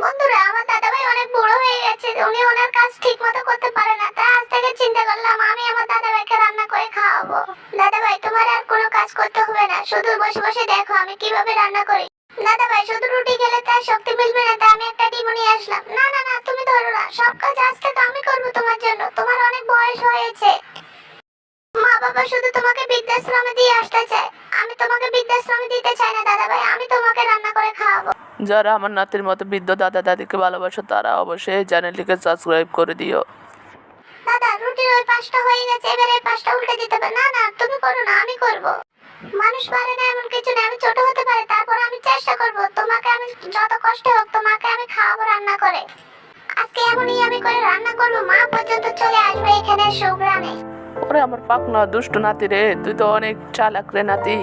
বন্ধুরা, আমার দাদাভাই অনেক বড় হয়ে গেছে, উনি ওনার কাজ ঠিক মতো করতে পারে না, তাই আজ থেকে চিন্তা করলাম আমি আমার দাদাভাইকে রান্না করে খাওয়াবো। দাদাভাই, তোমার আর কোনো কাজ করতে হবে না, শুধু বসে বসে দেখো আমি কিভাবে রান্না করি। দাদাভাই, শুধু রুটি খেলে তার শক্তি মিলবে না, তাই আমি একটা ডিমও নিয়ে আসলাম। না না না, তুমি ধরো না, সব কাজ আজ থেকে আমি করবো তোমার জন্য, তোমার অনেক বয়স হয়েছে। মা বাবা শুধু তোমাকে বৃদ্ধাশ্রমে দিয়ে আসতে চায়, আমি তোমাকে বৃদ্ধাশ্রমে দিতে চাই না দাদাভাই, আমি তোমাকে রান্না করে খাওয়াবো। যারা আমার নাতির মতো বৃদ্ধ দাদা দাদিকে ভালোবাসো তারা অবশ্যই এই চ্যানেলটিকে সাবস্ক্রাইব করে দিও। দাদা, রুটির ওই পাশটা হয়ে গেছে, এবার এই পাশটা উল্টে দিতে হবে। না না, তুমি করো না, আমি করব। মানুষ পারে না এমন কিছু না, আমি ছোট হতে পারে, তারপর আমি চেষ্টা করব, তোমাকে আমি যত কষ্ট হোক তোমাকে আমি খাওয়াবো রান্না করে। আজকে এমনই আমি করে রান্না করব, মা পর্যন্ত চলে আসবে এখানে সুগ্রামে। ওরে আমার পাকনা দুষ্টু নাতি রে, তুই তো অনেক চালাক রে নাতি।